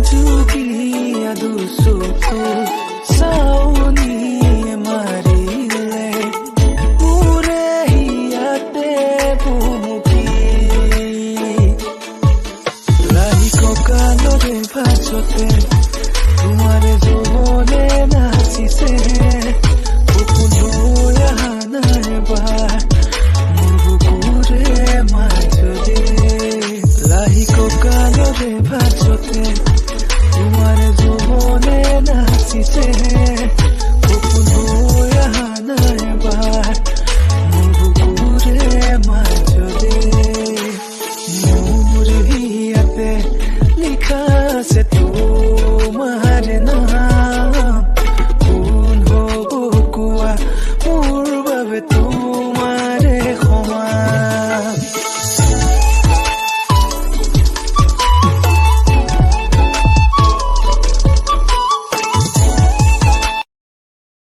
ಜುಗಿ ಅದು ಸುತ್ತು ಸಾವುನಿ ಮಾರಿಲೆ ಪೂರೆ ಹಿಯತೆ ಭೂಮುಖಿ লাহি ককালরে ভাজতে